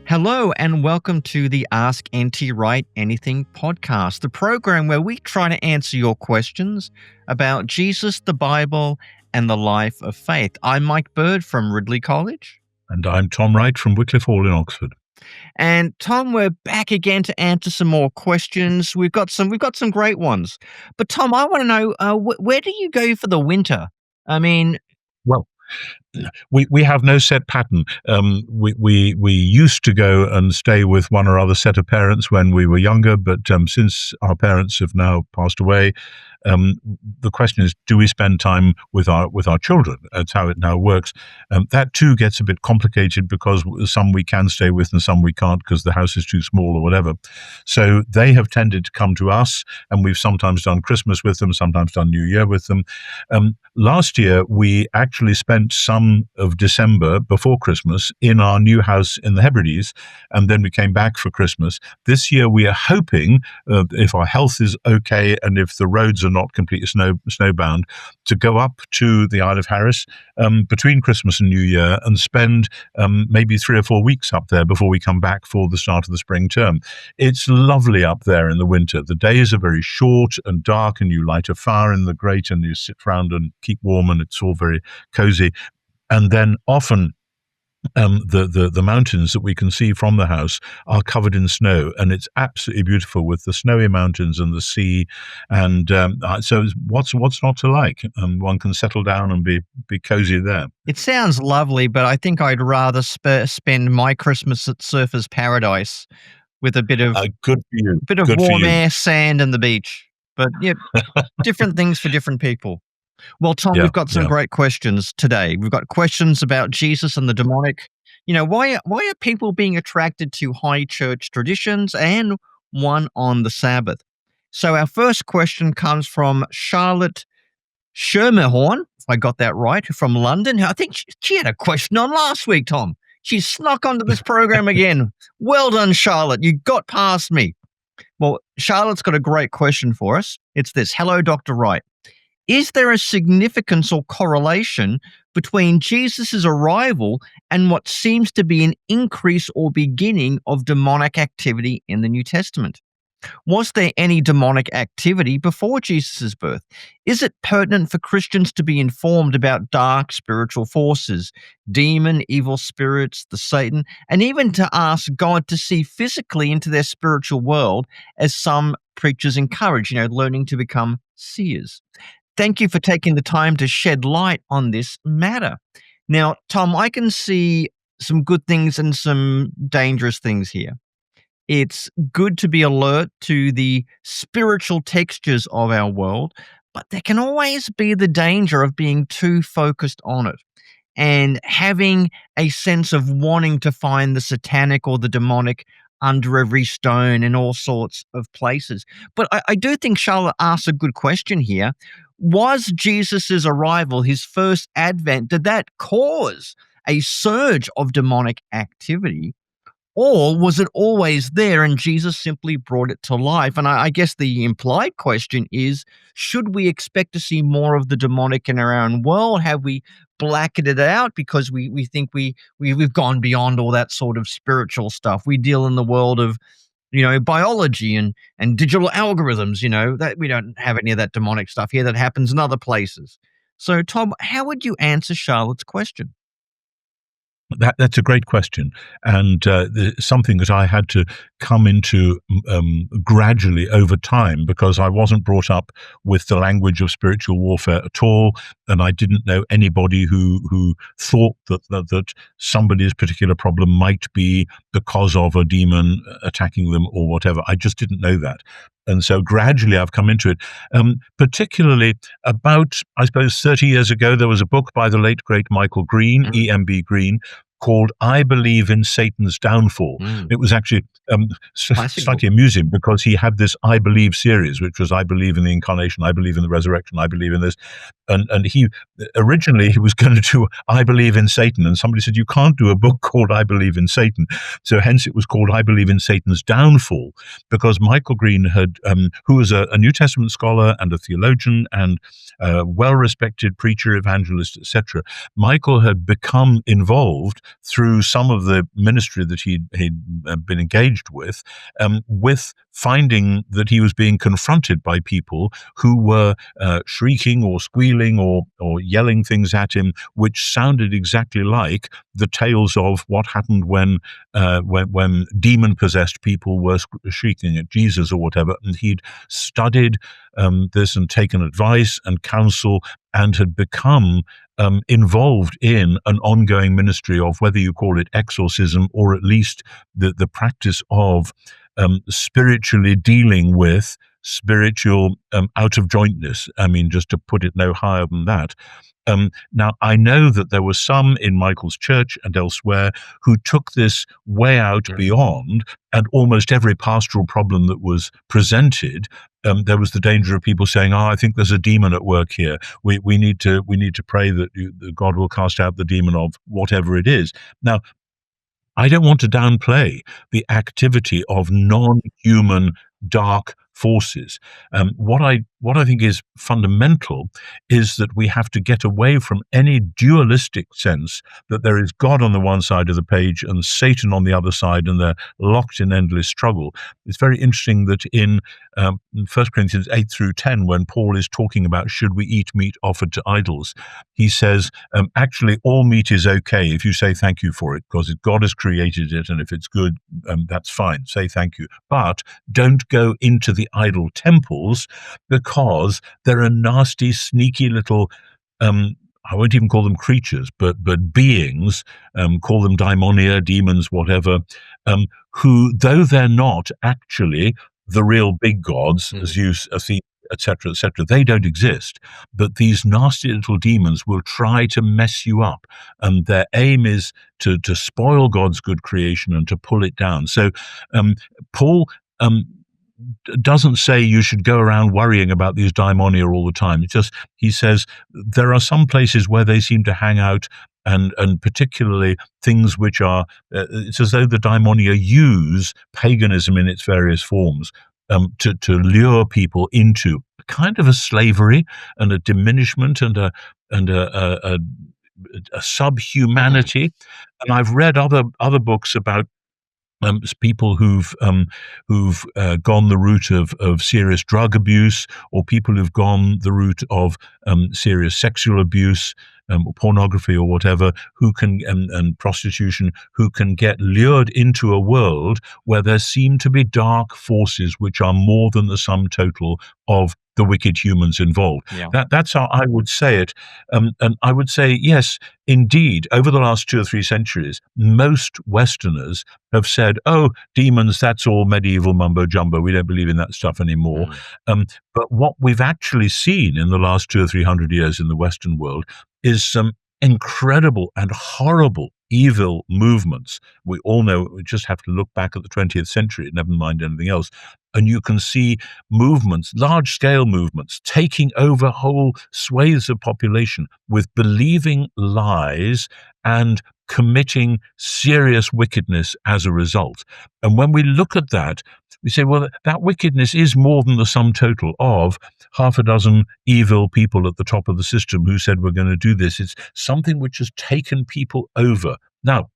Hello and welcome to the Ask NT Wright Anything podcast, the program where we try to answer your questions about Jesus, the Bible, and the life of faith. I'm Mike Bird from Ridley College. And I'm Tom Wright from Wycliffe Hall in Oxford. And Tom, we're back again to answer some more questions. We've got some great ones. But Tom, I want to know where do you go for the winter? I mean, Well, we have no set pattern. We used to go and stay with one or other set of parents when we were younger, but since our parents have now passed away, the question is, do we spend time with our children? That's how it now works. That too gets a bit complicated because some we can stay with and some we can't because the house is too small or whatever. So they have tended to come to us, and we've sometimes done Christmas with them, sometimes done New Year with them. Last year, we actually spent some of December before Christmas in our new house in the Hebrides, and then we came back for Christmas. This year, we are hoping, if our health is okay and if the roads are not completely snowbound, to go up to the Isle of Harris between Christmas and New Year and spend maybe 3 or 4 weeks up there before we come back for the start of the spring term. It's lovely up there in the winter. The days are very short and dark, and you light a fire in the grate and you sit round and keep warm, and it's all very cozy. And then often the mountains that we can see from the house are covered in snow, and it's absolutely beautiful with the snowy mountains and the sea. And so what's not to like? One can settle down and be cozy there. it sounds lovely, but I think I'd rather spend my Christmas at Surfer's Paradise with a bit of Good for you. Bit of warm air, sand, and the beach. But yeah, different things for different people. Well, Tom, we've got some great questions today. We've got questions about Jesus and the demonic. You know, why are people being attracted to high church traditions, and one on the Sabbath? So our first question comes from Charlotte Schermerhorn, if I got that right, from London. I think she had a question on last week, Tom. She snuck onto this program again. Well done, Charlotte. You got past me. Well, Charlotte's got a great question for us. It's this. Hello, Dr. Wright. Is there a significance or correlation between Jesus' arrival and what seems to be an increase or beginning of demonic activity in the New Testament? Was there any demonic activity before Jesus' birth? Is it pertinent for Christians to be informed about dark spiritual forces, demon, evil spirits, the Satan, and even to ask God to see physically into their spiritual world, as some preachers encourage, learning to become seers? Thank you for taking the time to shed light on this matter. Now, Tom, I can see some good things and some dangerous things here. It's good to be alert to the spiritual textures of our world, but there can always be the danger of being too focused on it and having a sense of wanting to find the satanic or the demonic under every stone in all sorts of places. But I do think Charlotte asks a good question here. Was Jesus' arrival, his first advent, did that cause a surge of demonic activity? Or was it always there and Jesus simply brought it to life? And I guess the implied question is, should we expect to see more of the demonic in our own world? Have we blackened it out because we think we've gone beyond all that sort of spiritual stuff? We deal in the world of biology and digital algorithms, that we don't have any of that demonic stuff here that happens in other places. So, Tom, how would you answer Charlotte's question? That's a great question, and something that I had to come into gradually over time, because I wasn't brought up with the language of spiritual warfare at all, and I didn't know anybody who thought that somebody's particular problem might be because of a demon attacking them or whatever. I just didn't know that. And so gradually I've come into it, particularly about, I suppose, 30 years ago, there was a book by the late, great Michael Green, E.M.B. Green, called I Believe in Satan's Downfall. It was actually slightly amusing because he had this I Believe series, which was I believe in the incarnation, I believe in the resurrection, I believe in this. And he originally was going to do I Believe in Satan, and somebody said, you can't do a book called I Believe in Satan. So hence it was called I Believe in Satan's Downfall, because Michael Green had, who was a New Testament scholar and a theologian and a well-respected preacher, evangelist, etc. Michael had become involved through some of the ministry that he'd been engaged with finding that he was being confronted by people who were shrieking or squealing or yelling things at him, which sounded exactly like the tales of what happened when demon-possessed people were shrieking at Jesus or whatever. And he'd studied this and taken advice and counsel and had become involved in an ongoing ministry of, whether you call it exorcism or at least the practice of spiritually dealing with spiritual out-of-jointness. I mean, just to put it no higher than that. Now, I know that there were some in Michael's church and elsewhere who took this way out beyond, and almost every pastoral problem that was presented, there was the danger of people saying, "Oh, I think there's a demon at work here. We need to pray that God will cast out the demon of whatever it is." Now, I don't want to downplay the activity of non-human dark forces. What I think is fundamental is that we have to get away from any dualistic sense that there is God on the one side of the page and Satan on the other side, and they're locked in endless struggle. It's very interesting that in 1 Corinthians 8 through 10, when Paul is talking about should we eat meat offered to idols, he says, actually, all meat is okay if you say thank you for it, because God has created it, and if it's good, that's fine. Say thank you. But don't go into the idol temples, because there are nasty, sneaky little, I won't even call them creatures, but beings, call them daimonia, demons, whatever, who, though they're not actually the real big gods, Zeus, Athena, etc., they don't exist. But these nasty little demons will try to mess you up, and their aim is to spoil God's good creation and to pull it down. So Paul doesn't say you should go around worrying about these daimonia all the time. It's just, he says there are some places where they seem to hang out, and particularly things which are, it's as though the daimonia use paganism in its various forms to lure people into kind of a slavery and a diminishment and a subhumanity. And I've read other books about people who've gone the route of serious drug abuse, or people who've gone the route of serious sexual abuse, or pornography or whatever, who can and prostitution, who can get lured into a world where there seem to be dark forces which are more than the sum total of the wicked humans involved. Yeah. That's how I would say it. And I would say, yes, indeed, over the last 2 or 3 centuries, most Westerners have said, oh, demons, that's all medieval mumbo-jumbo. We don't believe in that stuff anymore. But what we've actually seen in the last 200 or 300 years in the Western world is some incredible and horrible evil movements. We all know, we just have to look back at the 20th century, never mind anything else, and you can see movements, large-scale movements, taking over whole swathes of population with believing lies and committing serious wickedness as a result. And when we look at that, we say, well, that wickedness is more than the sum total of half a dozen evil people at the top of the system who said we're going to do this. It's something which has taken people over. Now,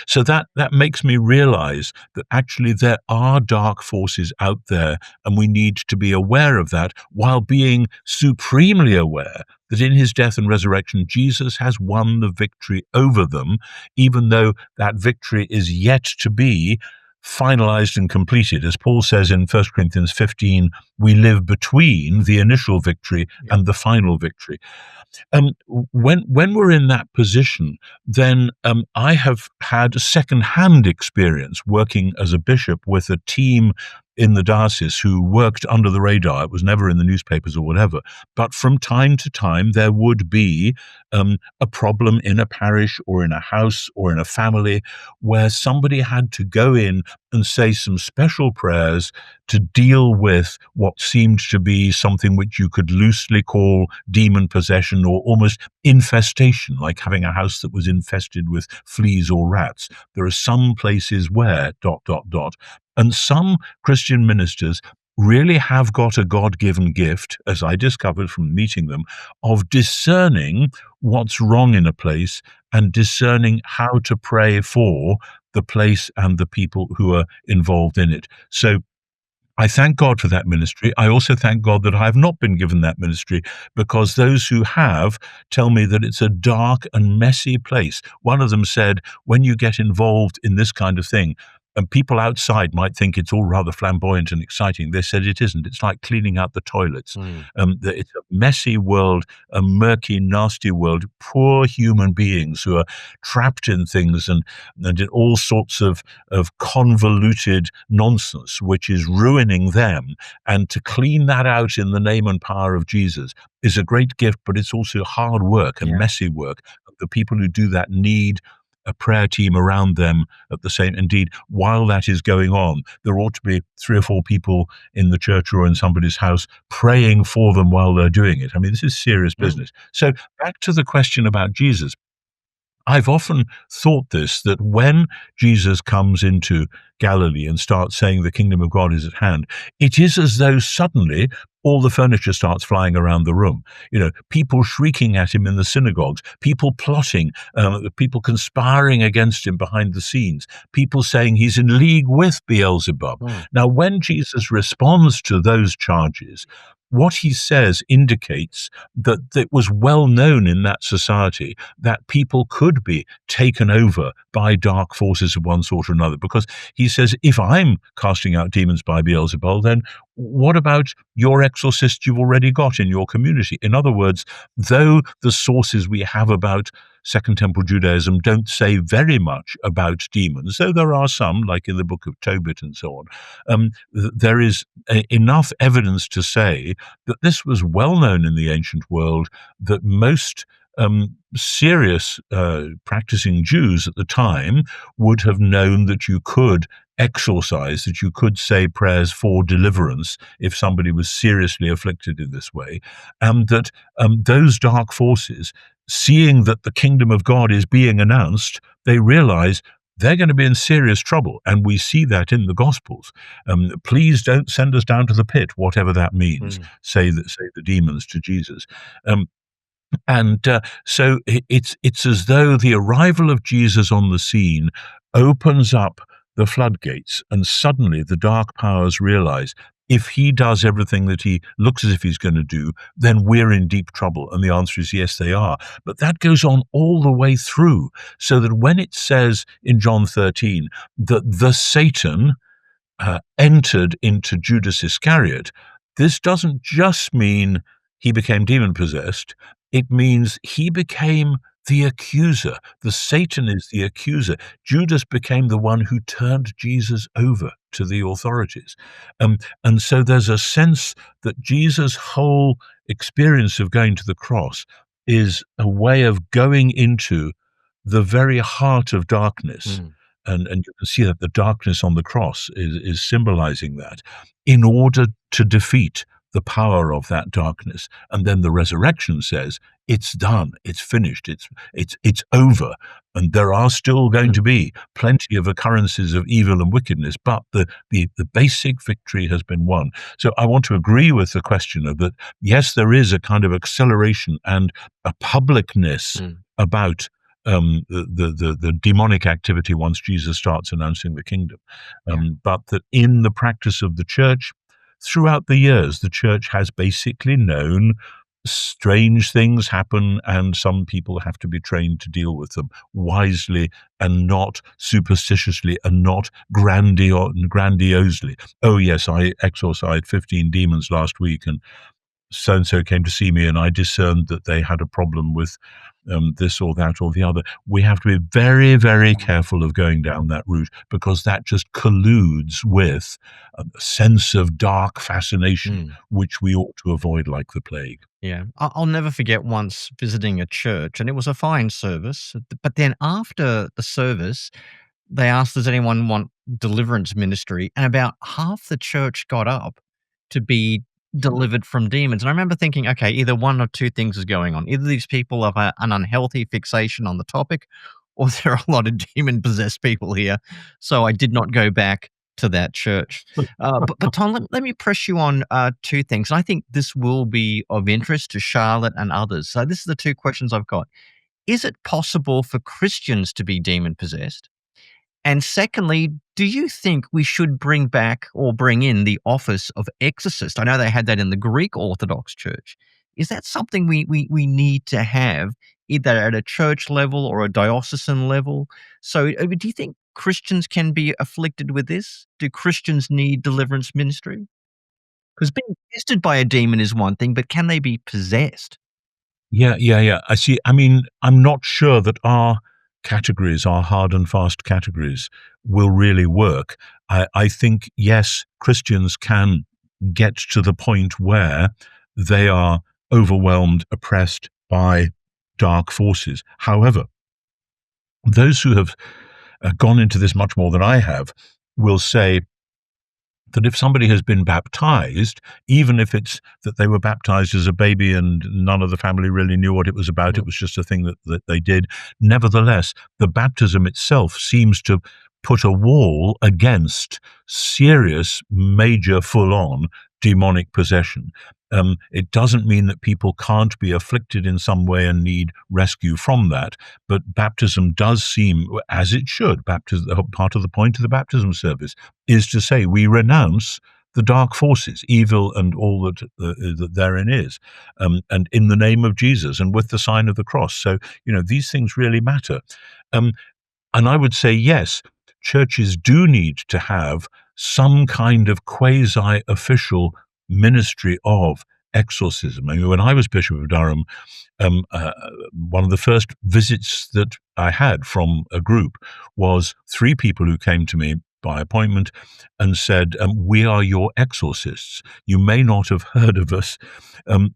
so that makes me realize that actually there are dark forces out there, and we need to be aware of that, while being supremely aware that in his death and resurrection, Jesus has won the victory over them, even though that victory is yet to be finalized and completed. As Paul says in 1 Corinthians 15, we live between the initial victory and the final victory. When we're in that position, then I have had a second-hand experience working as a bishop with a team in the diocese who worked under the radar. It was never in the newspapers or whatever. But from time to time, there would be a problem in a parish or in a house or in a family where somebody had to go in and say some special prayers to deal with what seemed to be something which you could loosely call demon possession or almost infestation, like having a house that was infested with fleas or rats. There are some places where ... And some Christian ministers really have got a God-given gift, as I discovered from meeting them, of discerning what's wrong in a place and discerning how to pray for the place and the people who are involved in it. So I thank God for that ministry. I also thank God that I have not been given that ministry, because those who have tell me that it's a dark and messy place. One of them said, when you get involved in this kind of thing, and people outside might think it's all rather flamboyant and exciting, they said it isn't. It's like cleaning out the toilets. That it's a messy world, a murky, nasty world, poor human beings who are trapped in things and in all sorts of convoluted nonsense, which is ruining them. And to clean that out in the name and power of Jesus is a great gift, but it's also hard work and messy work. The people who do that need a prayer team around them at the same. Indeed, while that is going on, there ought to be 3 or 4 people in the church or in somebody's house praying for them while they're doing it. I mean, this is serious business. So back to the question about Jesus. I've often thought this, that when Jesus comes into Galilee and starts saying the kingdom of God is at hand, it is as though suddenly all the furniture starts flying around the room. People shrieking at him in the synagogues, people plotting, people conspiring against him behind the scenes, people saying he's in league with Beelzebub. Now, when Jesus responds to those charges, what he says indicates that it was well known in that society that people could be taken over by dark forces of one sort or another, because he says, if I'm casting out demons by Beelzebul, then what about your exorcist you've already got in your community? In other words, though the sources we have about Second Temple Judaism don't say very much about demons, though there are some, like in the book of Tobit and so on, there is enough evidence to say that this was well known in the ancient world, that most serious practicing Jews at the time would have known that you could exorcise, that you could say prayers for deliverance if somebody was seriously afflicted in this way, and that those dark forces, seeing that the kingdom of God is being announced, they realize they're going to be in serious trouble. And we see that in the Gospels. Please don't send us down to the pit, whatever that means, say the demons to Jesus. So it's as though the arrival of Jesus on the scene opens up the floodgates, and suddenly the dark powers realize if he does everything that he looks as if he's going to do, then we're in deep trouble. And the answer is yes, they are. But that goes on all the way through, so that when it says in John 13 that the Satan entered into Judas Iscariot, this doesn't just mean he became demon-possessed. It means he became the accuser. The Satan is the accuser. Judas became the one who turned Jesus over to the authorities. And so there's a sense that Jesus' whole experience of going to the cross is a way of going into the very heart of darkness. And you can see that the darkness on the cross is symbolizing that, in order to defeat the power of that darkness. And then the resurrection says, it's done, it's finished, it's over. And there are still going to be plenty of occurrences of evil and wickedness, but the basic victory has been won. So I want to agree with the questioner that, yes, there is a kind of acceleration and a publicness about the demonic activity once Jesus starts announcing the kingdom. But that in the practice of the church, throughout the years, the church has basically known strange things happen, and some people have to be trained to deal with them wisely and not superstitiously and not grandiosely. Oh yes, I exorcised 15 demons last week, and so-and-so came to see me, and I discerned that they had a problem with this or that or the other. We have to be very, very careful of going down that route, because that just colludes with a sense of dark fascination, which we ought to avoid like the plague. Yeah. I'll never forget once visiting a church, and it was a fine service. But then after the service, they asked, does anyone want deliverance ministry? And about half the church got up to be delivered from demons. And I remember thinking, okay, either one or two things is going on. Either these people have an unhealthy fixation on the topic, or there are a lot of demon-possessed people here. So I did not go back to that church. But Tom, let me press you on two things. I think this will be of interest to Charlotte and others. So this is the two questions I've got. Is it possible for Christians to be demon possessed? And secondly, do you think we should bring back or bring in the office of exorcist? I know they had that in the Greek Orthodox Church. Is that something we need to have either at a church level or a diocesan level? So do you think Christians can be afflicted with this? Do Christians need deliverance ministry? Because being tested by a demon is one thing, but can they be possessed? Yeah. I see. I mean, I'm not sure that our categories, our hard and fast categories, will really work. I think, yes, Christians can get to the point where they are overwhelmed, oppressed by dark forces. However, those who have gone into this much more than I have will say that if somebody has been baptized, even if it's that they were baptized as a baby and none of the family really knew what it was about, it was just a thing that they did, nevertheless, the baptism itself seems to put a wall against serious, major, full-on demonic possession. It doesn't mean that people can't be afflicted in some way and need rescue from that, but baptism does seem, as it should, part of the point of the baptism service is to say we renounce the dark forces, evil and all that therein is, and in the name of Jesus and with the sign of the cross. So, these things really matter. And I would say, yes, churches do need to have some kind of quasi-official ministry of exorcism. I mean, when I was Bishop of Durham, one of the first visits that I had from a group was 3 people who came to me by appointment and said, we are your exorcists. You may not have heard of us,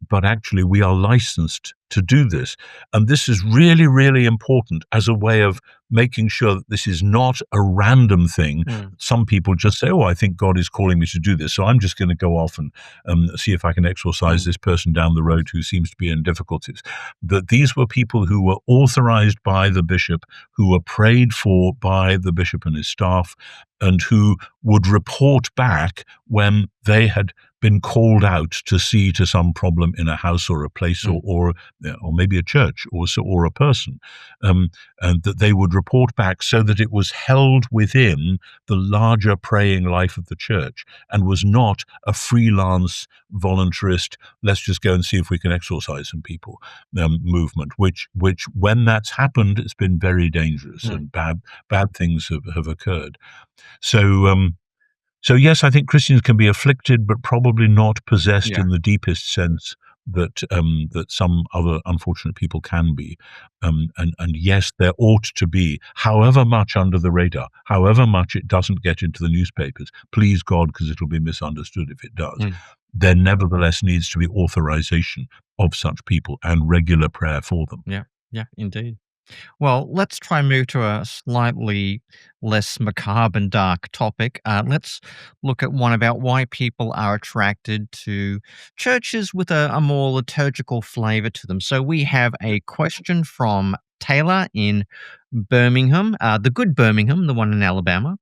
but actually we are licensed to do this. And this is really, really important as a way of making sure that this is not a random thing. Some people just say, I think God is calling me to do this, so I'm just going to go off and see if I can exorcise this person down the road who seems to be in difficulties. That these were people who were authorized by the bishop, who were prayed for by the bishop and his staff, and who would report back when they had been called out to see to some problem in a house or a place or maybe a church or a person, and that they would report back so that it was held within the larger praying life of the church and was not a freelance voluntarist, let's just go and see if we can exorcise some people movement, which when that's happened, it's been very dangerous and bad things have occurred. So yes, I think Christians can be afflicted, but probably not possessed in the deepest sense that some other unfortunate people can be. And yes, there ought to be, however much under the radar, however much it doesn't get into the newspapers, please God, because it'll be misunderstood if it does, there nevertheless needs to be authorization of such people and regular prayer for them. Yeah, indeed. Well, let's try and move to a slightly less macabre and dark topic. Let's look at one about why people are attracted to churches with a more liturgical flavor to them. So we have a question from Taylor in Birmingham, the good Birmingham, the one in Alabama.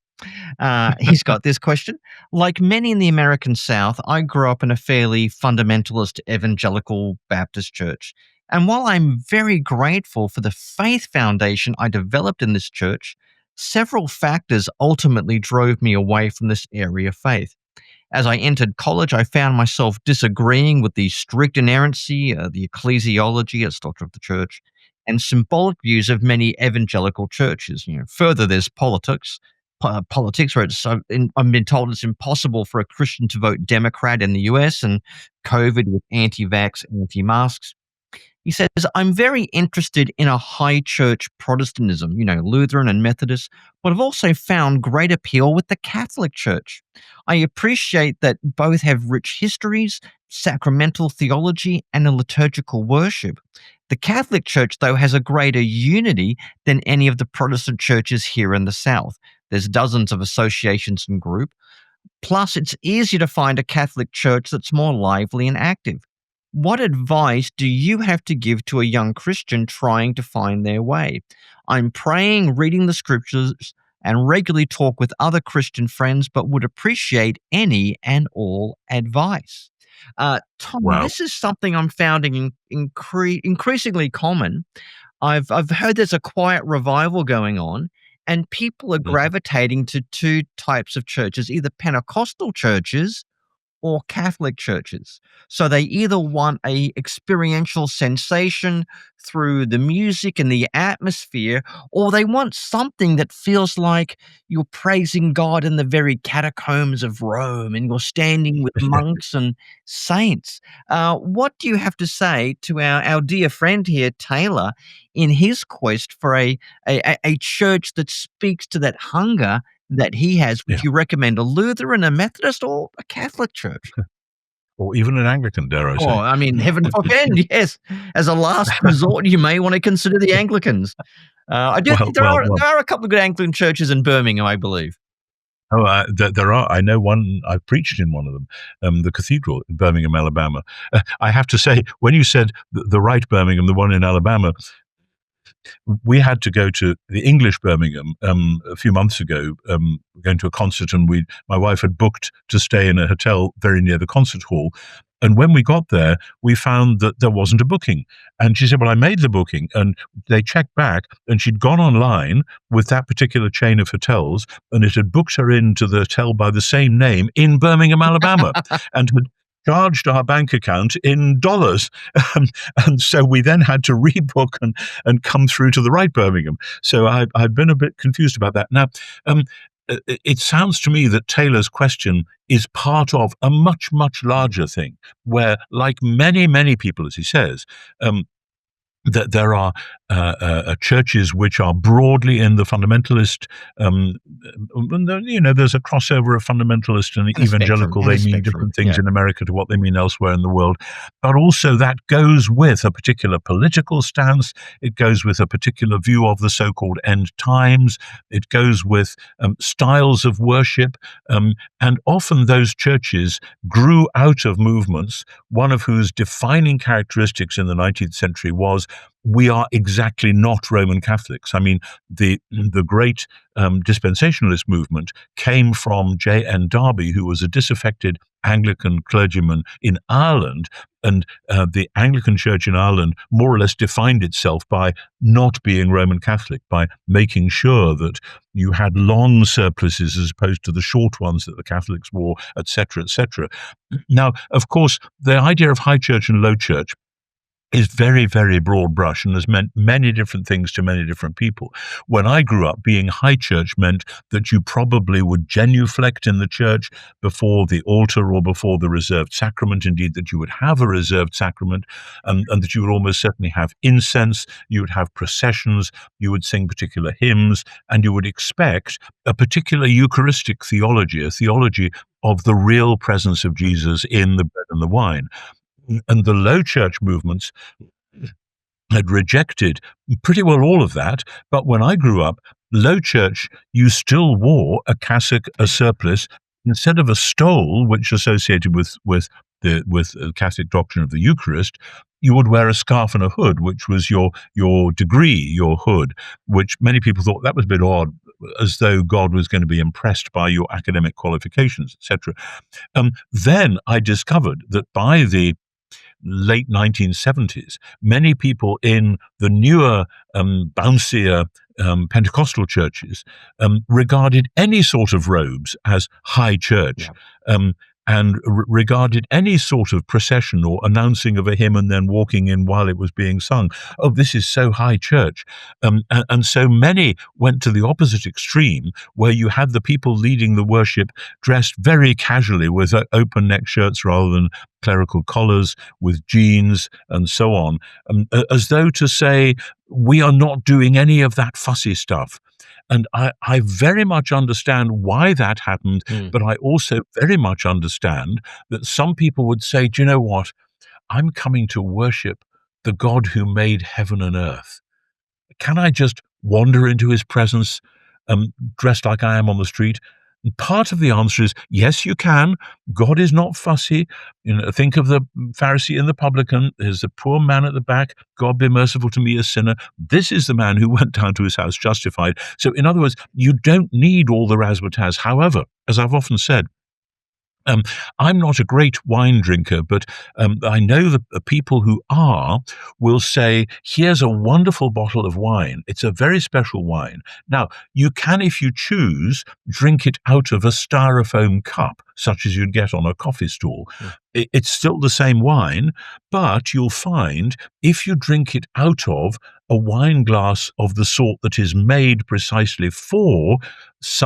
He's got this question. Like many in the American South, I grew up in a fairly fundamentalist evangelical Baptist church. And while I'm very grateful for the faith foundation I developed in this church, several factors ultimately drove me away from this area of faith. As I entered college, I found myself disagreeing with the strict inerrancy, the ecclesiology as doctrine of the church, and symbolic views of many evangelical churches. Further, there's politics. Politics, where I've been told it's impossible for a Christian to vote Democrat in the US, and COVID with anti-vax, anti-masks. He says, I'm very interested in a high church Protestantism, Lutheran and Methodist, but I've also found great appeal with the Catholic Church. I appreciate that both have rich histories, sacramental theology, and a liturgical worship. The Catholic Church, though, has a greater unity than any of the Protestant churches here in the South. There's dozens of associations and groups. Plus, it's easier to find a Catholic church that's more lively and active. What advice do you have to give to a young Christian trying to find their way? I'm praying, reading the scriptures, and regularly talk with other Christian friends, but would appreciate any and all advice. Tom, Wow. this is something I'm finding increasingly common. I've heard there's a quiet revival going on, and people are Mhm. gravitating to two types of churches, either Pentecostal churches or Catholic churches. So they either want a experiential sensation through the music and the atmosphere, or they want something that feels like you're praising God in the very catacombs of Rome and you're standing with monks and saints. What do you have to say to our dear friend here, Taylor, in his quest for a church that speaks to that hunger that he has? Yeah. Would you recommend a Lutheran, a Methodist, or a Catholic church? Or even an Anglican, dare I Oh, say. I mean, heaven forfend, yes. As a last resort, you may wanna consider the Anglicans. I do Well, think well, well. there are a couple of good Anglican churches in Birmingham, I believe. Oh, there are. I know one. I've preached in one of them, the cathedral in Birmingham, Alabama. I have to say, when you said the right Birmingham, the one in Alabama, we had to go to the English Birmingham a few months ago, going to a concert, and my wife had booked to stay in a hotel very near the concert hall. And when we got there, we found that there wasn't a booking. And she said, "Well, I made the booking." And they checked back, and she'd gone online with that particular chain of hotels, and it had booked her into the hotel by the same name in Birmingham, Alabama, and had charged our bank account in dollars. Um, and so we then had to rebook and come through to the right Birmingham. So I've been a bit confused about that. Now, it sounds to me that Taylor's question is part of a much, much larger thing, where, like many, many people, as he says, that there are churches which are broadly in the fundamentalist. There's a crossover of fundamentalist and And a spectrum, evangelical. and a They mean spectrum, different things yeah. in America to what they mean elsewhere in the world. But also that goes with a particular political stance. It goes with a particular view of the so-called end times. It goes with styles of worship. And often those churches grew out of movements, one of whose defining characteristics in the 19th century was, we are exactly not Roman Catholics. I mean, the great dispensationalist movement came from J.N. Darby, who was a disaffected Anglican clergyman in Ireland, and the Anglican Church in Ireland more or less defined itself by not being Roman Catholic, by making sure that you had long surplices as opposed to the short ones that the Catholics wore, etc., etc. Now, of course, the idea of high church and low church is very, very broad brush and has meant many different things to many different people. When I grew up, being high church meant that you probably would genuflect in the church before the altar or before the reserved sacrament, indeed that you would have a reserved sacrament, and that you would almost certainly have incense, you would have processions, you would sing particular hymns, and you would expect a particular Eucharistic theology, a theology of the real presence of Jesus in the bread and the wine. And the low church movements had rejected pretty well all of that. But when I grew up, low church, you still wore a cassock, a surplice, instead of a stole, which associated with the Catholic doctrine of the Eucharist. You would wear a scarf and a hood, which was your degree, your hood, which many people thought that was a bit odd, as though God was going to be impressed by your academic qualifications, etc. Then I discovered that by the late 1970s, many people in the newer, bouncier Pentecostal churches regarded any sort of robes as high church. Yeah. And regarded any sort of procession or announcing of a hymn and then walking in while it was being sung. Oh, this is so high church. And so many went to the opposite extreme, where you had the people leading the worship dressed very casually with open neck shirts rather than clerical collars, with jeans and so on, as though to say, we are not doing any of that fussy stuff. And I very much understand why that happened, but I also very much understand that some people would say, do you know what? I'm coming to worship the God who made heaven and earth. Can I just wander into his presence, dressed like I am on the street? Part of the answer is, yes, you can. God is not fussy. Think of the Pharisee and the publican. There's the poor man at the back. God be merciful to me, a sinner. This is the man who went down to his house justified. So in other words, you don't need all the razzmatazz. However, as I've often said, I'm not a great wine drinker, but I know that the people who are will say, here's a wonderful bottle of wine. It's a very special wine. Now, you can, if you choose, drink it out of a styrofoam cup, such as you'd get on a coffee stall. It's still the same wine, but you'll find if you drink it out of a wine glass of the sort that is made precisely for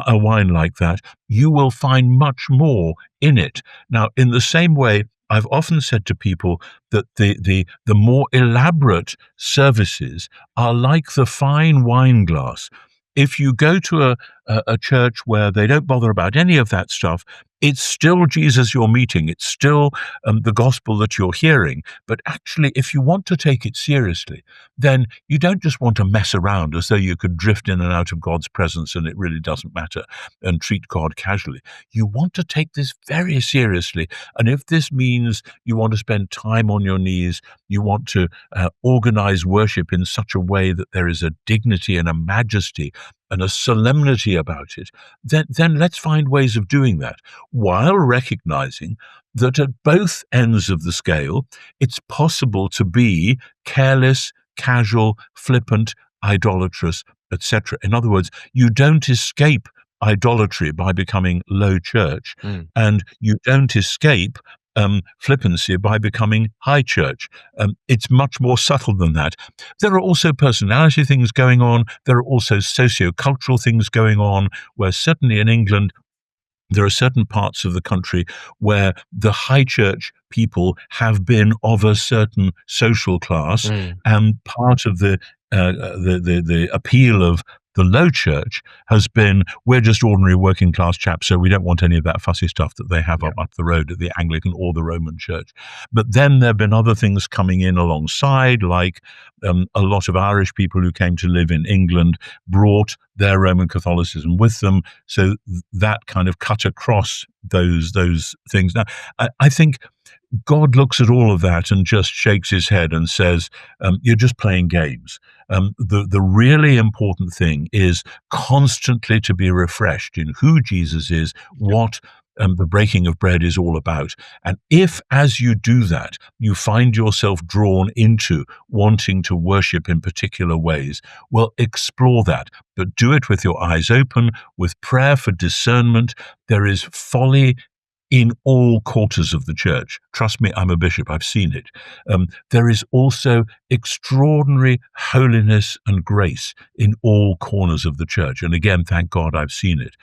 a wine like that, you will find much more in it. Now, in the same way, I've often said to people that the more elaborate services are like the fine wine glass. If you go to a church where they don't bother about any of that stuff, it's still Jesus you're meeting. It's still the gospel that you're hearing. But actually, if you want to take it seriously, then you don't just want to mess around as though you could drift in and out of God's presence and it really doesn't matter and treat God casually. You want to take this very seriously. And if this means you want to spend time on your knees, you want to organize worship in such a way that there is a dignity and a majesty and a solemnity about it, then let's find ways of doing that, while recognizing that at both ends of the scale, it's possible to be careless, casual, flippant, idolatrous, etc. In other words, you don't escape idolatry by becoming low church, and you don't escape flippancy by becoming high church. It's much more subtle than that. There are also personality things going on. There are also socio-cultural things going on, where certainly in England, there are certain parts of the country where the high church people have been of a certain social class, and part of the appeal of the low church has been, we're just ordinary working class chaps, so we don't want any of that fussy stuff that they have up the road at the Anglican or the Roman church. But then there have been other things coming in alongside, like a lot of Irish people who came to live in England brought their Roman Catholicism with them, so that kind of cut across those things. Now, I think God looks at all of that and just shakes his head and says, you're just playing games. The really important thing is constantly to be refreshed in who Jesus is, what the breaking of bread is all about. And if, as you do that, you find yourself drawn into wanting to worship in particular ways, well, explore that, but do it with your eyes open, with prayer for discernment. There is folly in all quarters of the church. Trust me, I'm a bishop, I've seen it. There is also extraordinary holiness and grace in all corners of the church. And again, thank God I've seen it.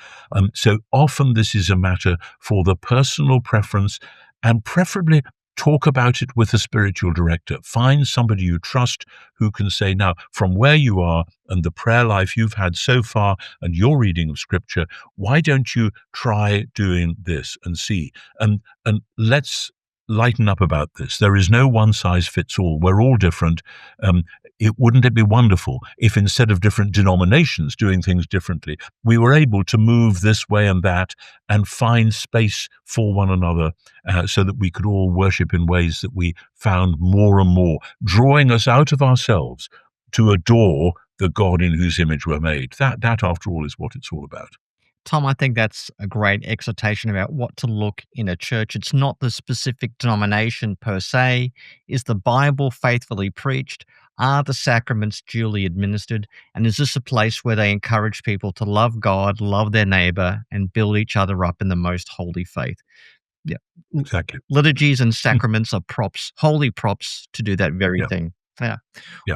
So often this is a matter for the personal preference, and preferably talk about it with a spiritual director. Find somebody you trust who can say, now, from where you are and the prayer life you've had so far and your reading of Scripture, why don't you try doing this and see? And let's lighten up about this. There is no one size fits all. We're all different. Wouldn't it be wonderful if instead of different denominations doing things differently, we were able to move this way and that and find space for one another so that we could all worship in ways that we found more and more, drawing us out of ourselves to adore the God in whose image we're made. That, after all, is what it's all about. Tom, I think that's a great exhortation about what to look in a church. It's not the specific denomination per se. Is the Bible faithfully preached? Are the sacraments duly administered? And is this a place where they encourage people to love God, love their neighbor, and build each other up in the most holy faith? Yeah, exactly. Liturgies and sacraments are props, holy props to do that very thing. Yeah.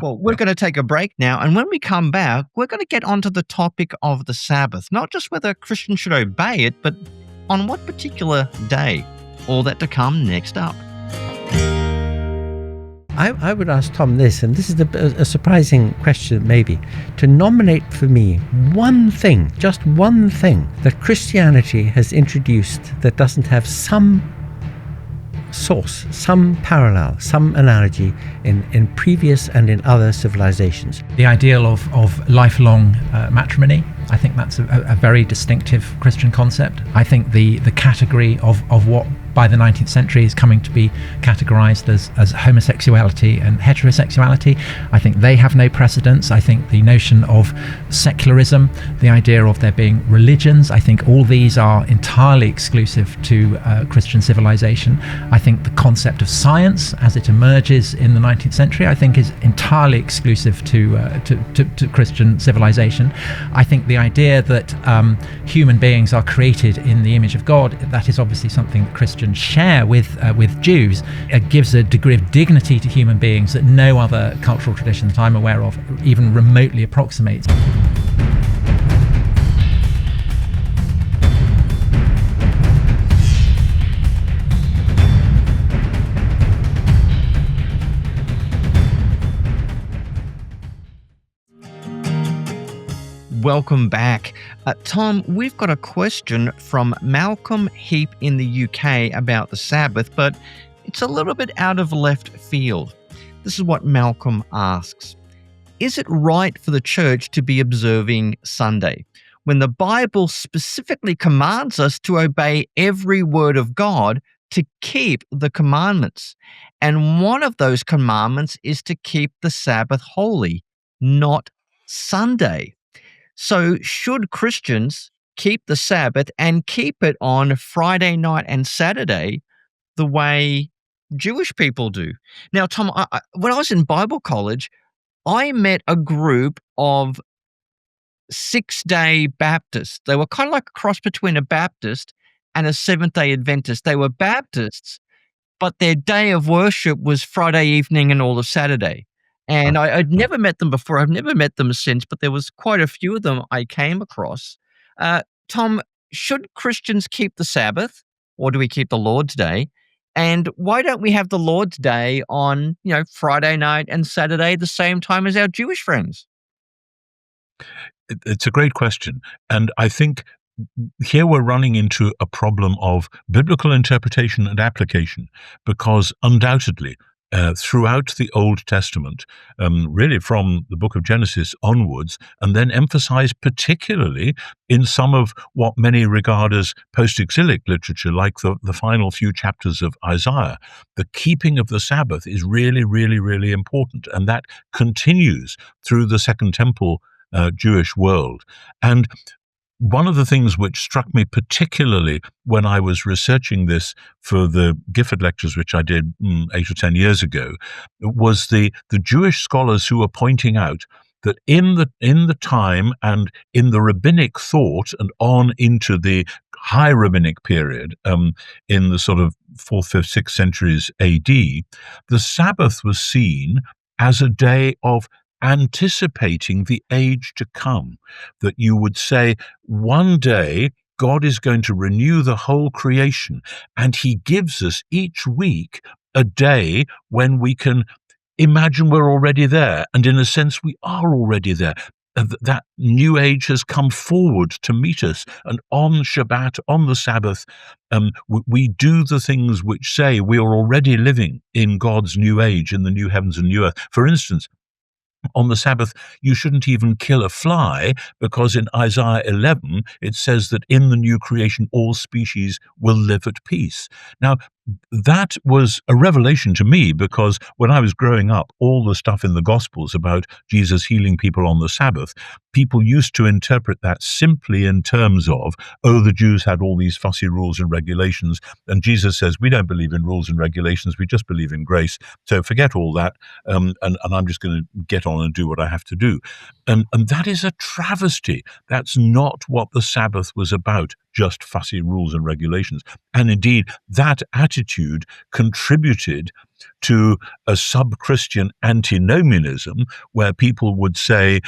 Well, we're going to take a break now. And when we come back, we're going to get onto the topic of the Sabbath, not just whether Christians should obey it, but on what particular day. All that to come next up. I would ask Tom this, and this is a surprising question maybe, to nominate for me one thing, just one thing, that Christianity has introduced that doesn't have some source, some parallel, some analogy in previous and in other civilizations. The ideal of lifelong matrimony, I think that's a very distinctive Christian concept. I think the category of what by the 19th century is coming to be categorized as homosexuality and heterosexuality, I think they have no precedence. I think the notion of secularism, the idea of there being religions, I think all these are entirely exclusive to Christian civilization. I think the concept of science as it emerges in the 19th century, I think is entirely exclusive to Christian civilization. I think the idea that human beings are created in the image of God, that is obviously something that Christians share with Jews. It gives a degree of dignity to human beings that no other cultural tradition that I'm aware of even remotely approximates. Welcome back. Tom, we've got a question from Malcolm Heap in the UK about the Sabbath, but it's a little bit out of left field. This is what Malcolm asks. Is it right for the church to be observing Sunday when the Bible specifically commands us to obey every word of God to keep the commandments? And one of those commandments is to keep the Sabbath holy, not Sunday. So should Christians keep the Sabbath and keep it on Friday night and Saturday the way Jewish people do? Now, Tom, when I was in Bible college, I met a group of Six-Day Baptists. They were kind of like a cross between a Baptist and a Seventh-day Adventist. They were Baptists, but their day of worship was Friday evening and all of Saturday. And I'd never met them before. I've never met them since, but there was quite a few of them I came across. Tom, should Christians keep the Sabbath, or do we keep the Lord's Day? And why don't we have the Lord's Day on, Friday night and Saturday the same time as our Jewish friends? It's a great question. And I think here we're running into a problem of biblical interpretation and application, because undoubtedly, throughout the Old Testament, really from the book of Genesis onwards, and then emphasized particularly in some of what many regard as post-exilic literature, like the final few chapters of Isaiah, the keeping of the Sabbath is really, really, really important. And that continues through the Second Temple Jewish world. And one of the things which struck me particularly when I was researching this for the Gifford lectures, which I did 8 or 10 years ago, was the Jewish scholars who were pointing out that in the time and in the rabbinic thought and on into the high rabbinic period, in the sort of 4th, 5th, 6th centuries AD, the Sabbath was seen as a day of anticipating the age to come, that you would say, one day God is going to renew the whole creation, and he gives us each week a day when we can imagine we're already there, and in a sense we are already there. That new age has come forward to meet us, and on Shabbat, on the Sabbath, we do the things which say we are already living in God's new age, in the new heavens and new earth. For instance, on the Sabbath, you shouldn't even kill a fly, because in Isaiah 11, it says that in the new creation, all species will live at peace. Now, that was a revelation to me, because when I was growing up, all the stuff in the Gospels about Jesus healing people on the Sabbath, people used to interpret that simply in terms of, the Jews had all these fussy rules and regulations, and Jesus says, we don't believe in rules and regulations, we just believe in grace, so forget all that, and I'm just going to get on and do what I have to do. And that is a travesty. That's not what the Sabbath was about, just fussy rules and regulations. And indeed, that attitude contributed to a sub-Christian antinomianism, where people would say,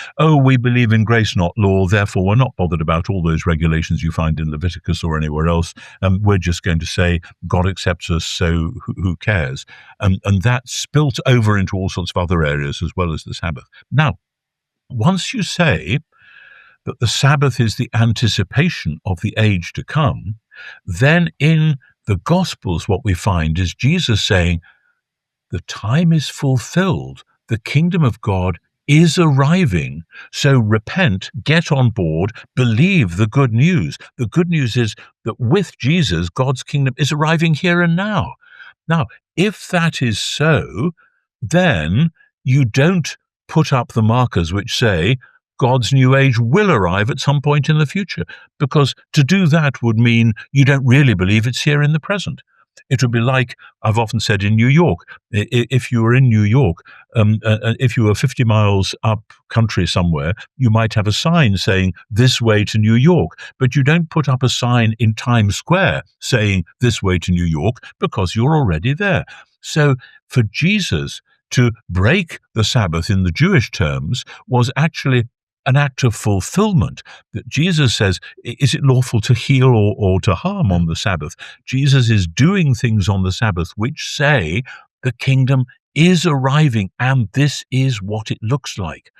we believe in grace, not law, therefore we're not bothered about all those regulations you find in Leviticus or anywhere else, we're just going to say God accepts us, so who cares? And that spilt over into all sorts of other areas as well as the Sabbath. Now, once you say that the Sabbath is the anticipation of the age to come, then in the Gospels what we find is Jesus saying, the time is fulfilled, the kingdom of God is arriving. So repent, get on board, believe the good news. The good news is that with Jesus, God's kingdom is arriving here and now. Now, if that is so, then you don't put up the markers which say God's new age will arrive at some point in the future, because to do that would mean you don't really believe it's here in the present. It would be like I've often said in New York. If you were in New York, if you were 50 miles up country somewhere, you might have a sign saying this way to New York, but you don't put up a sign in Times Square saying this way to New York, because you're already there. So for Jesus to break the Sabbath in the Jewish terms was actually an act of fulfillment. That Jesus says, is it lawful to heal or to harm on the Sabbath? Jesus is doing things on the Sabbath which say the kingdom is arriving, and this is what it looks like.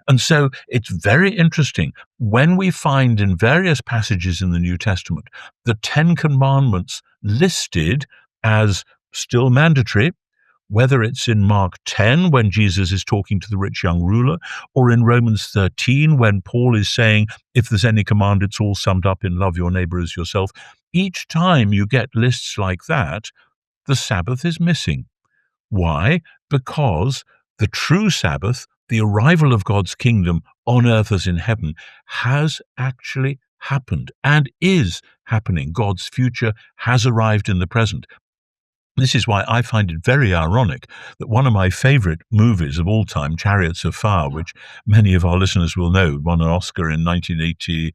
And so it's very interesting when we find in various passages in the New Testament the 10 Commandments listed as still mandatory, whether it's in Mark 10 when Jesus is talking to the rich young ruler, or in Romans 13 when Paul is saying, if there's any command, it's all summed up in love your neighbor as yourself. Each time you get lists like that, the Sabbath is missing. Why? Because the true Sabbath, the arrival of God's kingdom on earth as in heaven, has actually happened and is happening. God's future has arrived in the present. This is why I find it very ironic that one of my favorite movies of all time, Chariots of Fire, which many of our listeners will know, won an Oscar in 1980,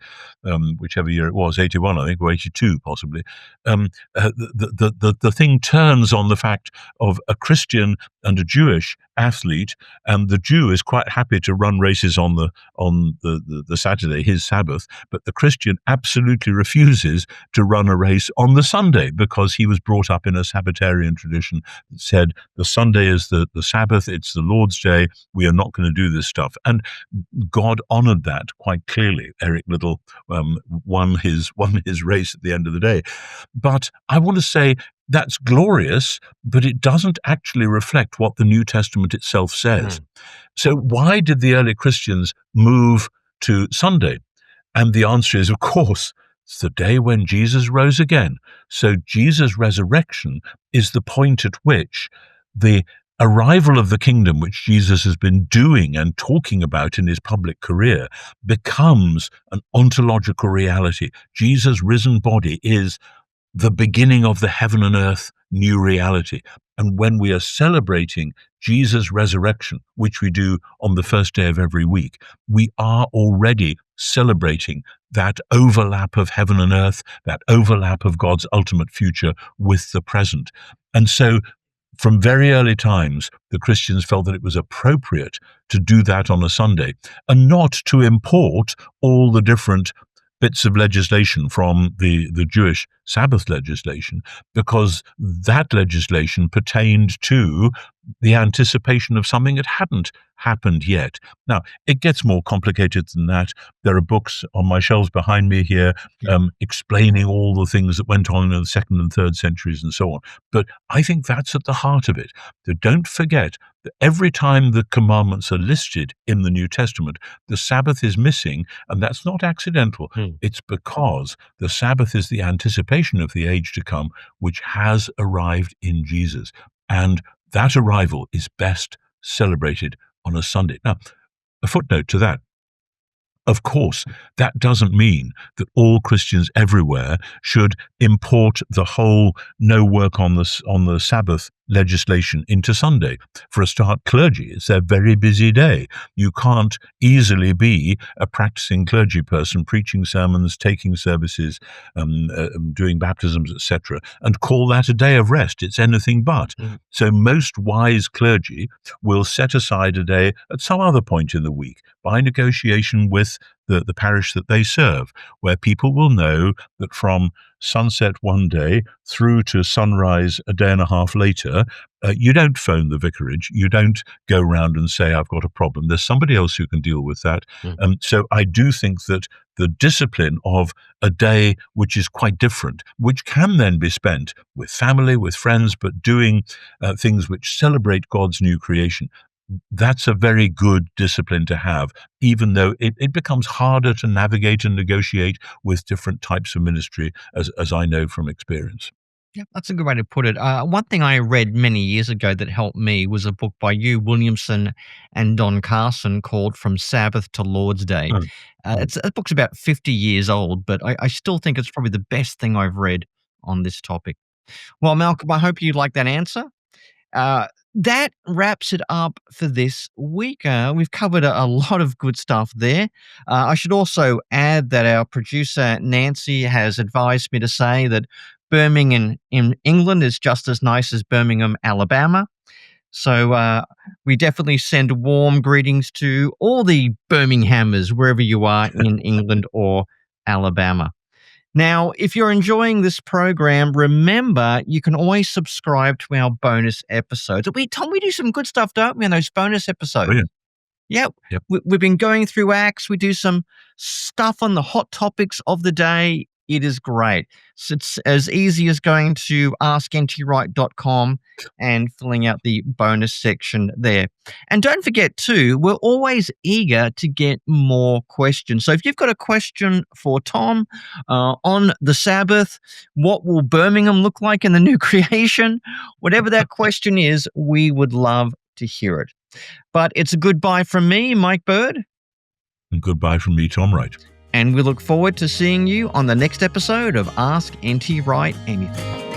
whichever year it was, 81, I think, or 82 possibly. The thing turns on the fact of a Christian and a Jewish athlete, and the Jew is quite happy to run races on the Saturday, his Sabbath, but the Christian absolutely refuses to run a race on the Sunday because he was brought up in a Sabbatarian tradition that said the Sunday is the Sabbath, it's the Lord's day, we are not going to do this stuff. And God honored that quite clearly. Eric Liddell won his race at the end of the day. But I want to say that's glorious, but it doesn't actually reflect what the New Testament itself says. So why did the early Christians move to Sunday? And the answer is, of course, it's the day when Jesus rose again. So Jesus' resurrection is the point at which the arrival of the kingdom, which Jesus has been doing and talking about in his public career, becomes an ontological reality. Jesus' risen body is the beginning of the heaven and earth new reality. And when we are celebrating Jesus' resurrection, which we do on the first day of every week, we are already celebrating that overlap of heaven and earth, that overlap of God's ultimate future with the present. And so from very early times, the Christians felt that it was appropriate to do that on a Sunday and not to import all the different bits of legislation from the Jewish Sabbath legislation, because that legislation pertained to the anticipation of something that hadn't happened yet. Now, it gets more complicated than that. There are books on my shelves behind me here explaining all the things that went on in the 2nd and 3rd centuries and so on. But I think that's at the heart of it. So don't forget that every time the commandments are listed in the New Testament, the Sabbath is missing, and that's not accidental. It's because the Sabbath is the anticipation of the age to come, which has arrived in Jesus. And that arrival is best celebrated on a Sunday. Now, a footnote to that. Of course, that doesn't mean that all Christians everywhere should import the whole no work on the Sabbath legislation into Sunday. For a start, clergy, it's their very busy day. You can't easily be a practicing clergy person preaching sermons, taking services, doing baptisms, etc., and call that a day of rest. It's anything but. So most wise clergy will set aside a day at some other point in the week by negotiation with the parish that they serve, where people will know that from sunset one day through to sunrise a day and a half later, you don't phone the vicarage, you don't go around and say, I've got a problem. There's somebody else who can deal with that. So I do think that the discipline of a day which is quite different, which can then be spent with family, with friends, but doing things which celebrate God's new creation, that's a very good discipline to have, even though it becomes harder to navigate and negotiate with different types of ministry, as I know from experience. Yeah, that's a good way to put it. One thing I read many years ago that helped me was a book by Hugh Williamson and Don Carson called From Sabbath to Lord's Day. That book's about 50 years old, but I still think it's probably the best thing I've read on this topic. Well, Malcolm, I hope you like that answer. That wraps it up for this week. We've covered a lot of good stuff there. I should also add that our producer, Nancy, has advised me to say that Birmingham in England is just as nice as Birmingham, Alabama. So we definitely send warm greetings to all the Birminghamers, wherever you are in England or Alabama. Now, if you're enjoying this program, remember you can always subscribe to our bonus episodes. Tom, we do some good stuff, don't we, in those bonus episodes? Brilliant. Yep. Yep. We've been going through Acts. We do some stuff on the hot topics of the day. It is great. So it's as easy as going to askntwright.com and filling out the bonus section there. And don't forget, too, we're always eager to get more questions. So if you've got a question for Tom on the Sabbath, what will Birmingham look like in the new creation? Whatever that question is, we would love to hear it. But it's a goodbye from me, Mike Bird. And goodbye from me, Tom Wright. And we look forward to seeing you on the next episode of Ask NT Wright Anything.